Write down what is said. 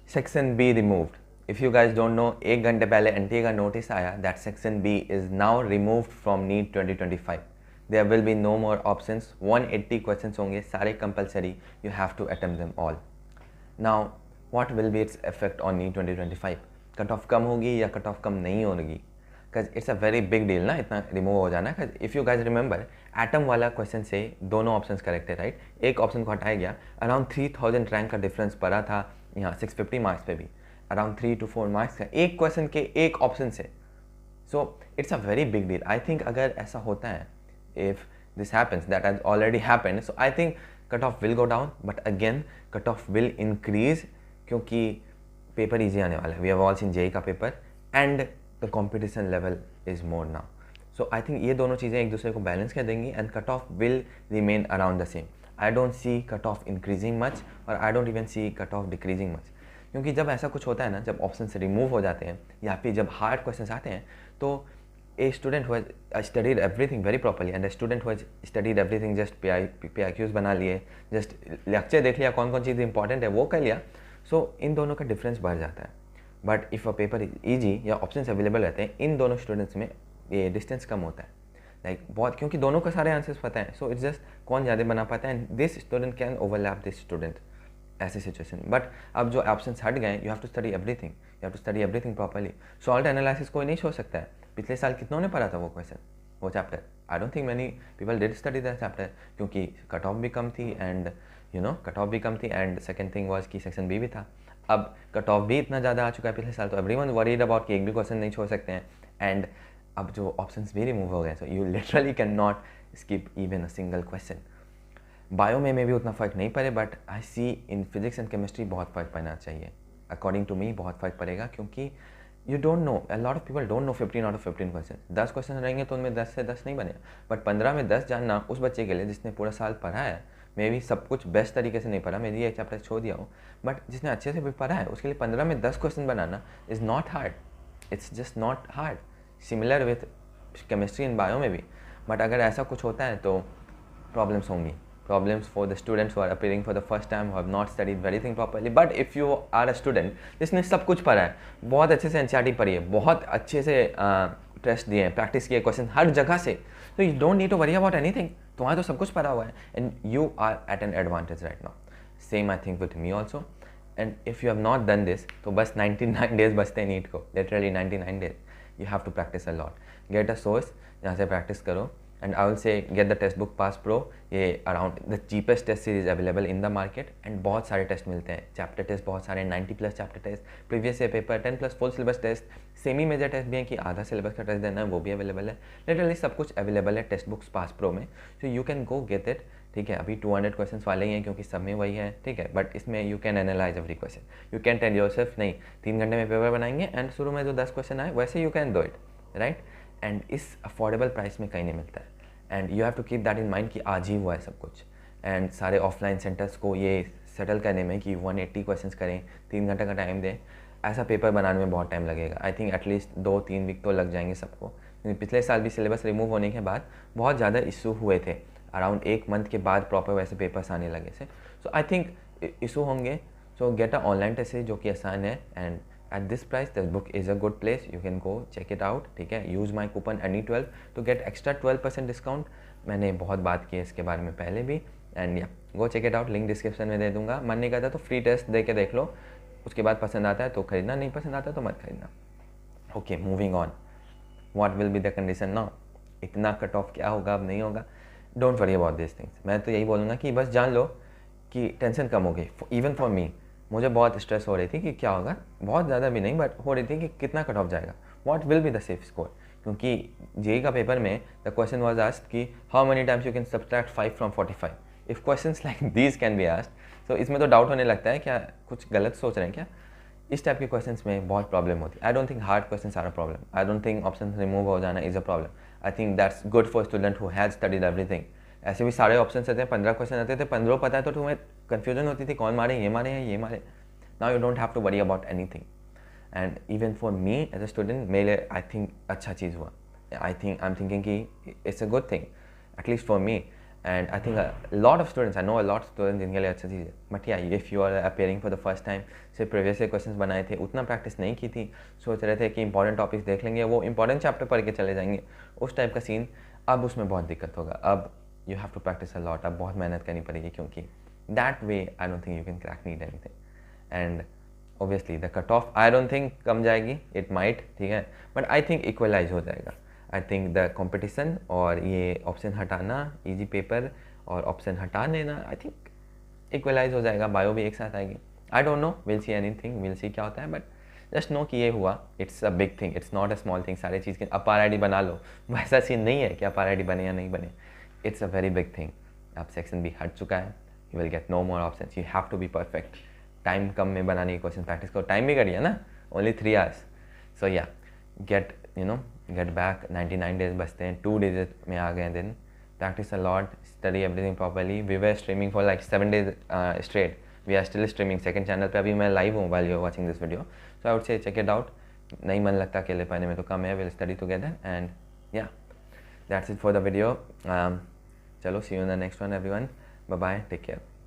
Section B removed. If you guys don't know, 1 घंटे पहले NTA का नोटिस आया that section B is now removed from NEET 2025. There will be no more options. 180 questions होंगे, सारे compulsory. You have to attempt them all. Now what will be its effect on NEET 2025? Cut off कम होगी या cut off कम नहीं होगी? Because it's a very big deal ना इतना रिमूव हो जाना. Because if you guys remember, atom वाला क्वेश्चन से दोनों ऑप्शंस करेक्ट है, राइट? एक ऑप्शन को हटाया गया, अराउंड 3000 रैंक का डिफरेंस पड़ा था यहाँ 650 मार्क्स पे भी, अराउंड 3 to 4 मार्क्स का एक क्वेश्चन के एक ऑप्शन से. So it's a very big deal. I think अगर ऐसा होता है, if this happens, that has already happened, so I think cut off will go down, but again cut off will increase, क्योंकि paper easy आने वाला है. We have all seen JEE का paper and the competition level is more now. So I think ये दोनों चीज़ें एक दूसरे को बैलेंस कर देंगी and cut off will remain around the same. I don't see cut off increasing much और I don't even see cut off decreasing much. क्योंकि जब ऐसा कुछ होता है ना, जब ऑप्शन से रिमूव हो जाते हैं या फिर जब हार्ड क्वेश्चन आते हैं, तो a student who has studied everything very properly and a student who has studied everything just PIQs बना लिए, जस्ट लेक्चर देख लिया, कौन कौन चीज़ इंपॉर्टेंट है वो कर लिया. सो इन दोनों का डिफरेंस बढ़ जाता है. But if a paper is easy या ऑप्शन अवेलेबल रहते हैं, इन दोनों स्टूडेंट्स में ये डिस्टेंस कम होता है. लाइक बहुत, क्योंकि दोनों को सारे आंसर्स पता है. सो इट्स जस्ट कौन ज़्यादा बना पाता है and this student can overlap this student, ऐसी सिचुएशन. बट अब जो ऑप्शन हट गए, you have to study everything, you have to study everything properly. Salt analysis कोई नहीं छोड़ सकता है. पिछले साल कितनों ने पढ़ा था वो क्वेश्चन, वो chapter? I don't think many people did study that chapter, क्योंकि कट ऑफ भी कम थी एंड कट ऑफ भी कम थी एंड सेकेंड थिंग वाज कि सेक्शन बी भी था. अब कट ऑफ भी इतना ज़्यादा आ चुका है पिछले साल, तो एवरीवन वरीड अबाउट कि एक भी क्वेश्चन नहीं छोड़ सकते हैं. एंड अब जो ऑप्शंस भी रिमूव हो गए, so you literally can not skip even a single question. Bio में भी उतना फ़र्क नहीं पड़े, but I see in physics and chemistry बहुत फ़र्क पड़ना चाहिए. अकॉर्डिंग टू मी बहुत फ़र्क पड़ेगा, क्योंकि you don't know, a lot of people don't know 15 out of 15 question. 10 question रहेंगे तो उनमें 10 से 10 नहीं बने, बट 15 में 10 जानना उस बच्चे के लिए जिसने पूरा साल पढ़ा है, मे भी सब कुछ बेस्ट तरीके से नहीं पढ़ा, मेरी ये चैप्टर छोड़ दिया हो, बट जिसने अच्छे से भी पढ़ा है उसके लिए 15 में 10 question banana is not hard. It's just not hard. Similar with chemistry and bio में भी. बट अगर ऐसा कुछ होता है तो प्रॉब्लम्स होंगी. Problems for the students who are appearing for the first time, who have not studied everything properly. But if you are a student जिसने सब कुछ पढ़ा है, बहुत अच्छे से NCERT पढ़ी है, बहुत अच्छे से टेस्ट दिए हैं, प्रैक्टिस किए क्वेश्चन हर जगह से, तो you don't need to worry about anything. तुम्हारा तो सब कुछ पढ़ा हुआ है and you are at an advantage right now. Same I think with me also. And if you have not done this, तो बस 99 डेज बचते हैं नीट को, literally 99 days. You have to practice a lot. Get a source जहाँ से practice करो. And I will say get the Textbook Pass Pro. ये around the cheapest test series available in the market and बहुत सारे test मिलते हैं. Chapter test बहुत सारे, 90+ chapter test, previous year paper, 10+ full syllabus test, semi major test भी है कि आधा सिलेबस का टेस्ट देना है, वो भी अवेलेबल है. लिटरली सब कुछ अवेलेबल है टेक्स्ट बुक्स पास प्रो में. So you can go get it. ठीक है, अभी 200 क्वेश्चन वाले ही हैं क्योंकि सब में वही है. ठीक है, बट इसमें you can analyse every question. You can tell yourself नहीं 3 घंटे में पेपर बनाएंगे एंड शुरू में जो 10 क्वेश्चन आए वैसे you can do it, right? And इस अफोर्डेबल प्राइस में कहीं नहीं मिलता है. And you have to keep that in mind कि आज ही हुआ है सब कुछ. एंड सारे ऑफलाइन सेंटर्स को ये सेटल करने में कि 180 क्वेश्चंस करें, 3 घंटे का टाइम दें, ऐसा पेपर बनाने में बहुत टाइम लगेगा. आई थिंक एटलीस्ट 2-3 वीक तो लग जाएंगे सबको. पिछले साल भी सिलेबस रिमूव होने के बाद बहुत ज़्यादा इशू हुए थे. अराउंड 1 मंथ के बाद प्रॉपर वैसे पेपर्स आने लगे थे. सो आई थिंक इशू होंगे. So get a online test जो कि आसान है and at this price this book is a good place. You can go check it out. ठीक है, use my coupon ANI12 to get extra 12% discount. मैंने बहुत बात की है इसके बारे में पहले भी. And yeah go check it out, link description में दे दूंगा. मन नहीं करता तो फ्री टेस्ट दे के देख लो, उसके बाद पसंद आता है तो खरीदना, नहीं पसंद आता तो मत खरीदना. Okay, moving on. What will be the condition now? इतना कट ऑफ क्या होगा, अब नहीं होगा. Don't worry about this things. मैं तो यही बोलूँगा कि बस जान लो कि टेंशन कम हो गई. इवन फॉर मी, मुझे बहुत स्ट्रेस हो रही थी कि क्या होगा, बहुत ज़्यादा भी नहीं बट हो रही थी कि कितना कट ऑफ जाएगा, what will be the safe score. क्योंकि जेई का पेपर में द क्वेश्चन वाज आस्क्ड कि how many times you can subtract 5 from 45. If questions like these can be asked, तो इसमें तो डाउट होने लगता है क्या कुछ गलत सोच रहे हैं क्या. इस टाइप के क्वेश्चंस में बहुत प्रॉब्लम होती है. I don't think hard questions are a problem. I don't think option remove हो जाना is a problem. I think that's good for student who has studied everything. ऐसे भी सारे ऑप्शन आते हैं, 15 क्वेश्चन आते थे, 15 पता है तो तुम्हें कन्फ्यूजन होती थी कौन मारे, ये मारे हैं, ये मारे. Now you don't have to worry about anything. And even for me as a student, मेरे लिए I think अच्छा चीज़ हुआ. I'm thinking कि it's a good thing, at least for me. And I think lot of students, I know a lot of students जिनके लिए अच्छा चीज़ है. But yeah if you are appearing for the first time, सिर्फ previous questions बनाए थे, उतना practice नहीं की थी, सोच रहे थे कि इंपॉर्टेंट टॉपिक्स देख लेंगे, वो इंपॉर्टेंट चैप्टर पढ़ के चले जाएंगे, उस टाइप का सीन, अब उसमें बहुत दिक्कत होगा. अब you have to practice a lot, अब बहुत मेहनत करनी पड़ेगी, क्योंकि that way I don't think you can crack NEET anything. And obviously the cut off I don't think कम जाएगी, इट माइट, ठीक है, बट आई थिंक इक्वलाइज हो जाएगा. आई थिंक द कंपटीशन और ये ऑप्शन हटाना, इजी पेपर और ऑप्शन हटा देना, आई थिंक इक्वलाइज हो जाएगा, बायो भी एक साथ आएगी. I don't know, will see anything, will see क्या होता है, बट जस्ट नो कि ये हुआ, it's a big thing, it's not a small thing. सारी चीज़ के अपार आई डी बना लो, वैसा सीन नहीं है कि अपार आई डी बने या नहीं बने, it's a very big thing. अब सेक्शन बी हट चुका है, you will get no more option, you have to be perfect. Time कम में बनाने की क्वेश्चन प्रैक्टिस करो, टाइम भी करिए ना, ओनली 3 hours. सो या गेट गेट बैक. 99 days बचते हैं, 2 days में आ गए दिन. Practice a lot, study everything properly. We were streaming for like 7 days straight. We are still streaming second channel पे. अभी मैं live हूँ while you are watching this video. So I would say check it out. नहीं मन लगता अकेले पढ़ने में तो कम है. We'll study together and yeah, that's it for the video. चलो, see you in the next one everyone. Bye bye, take care.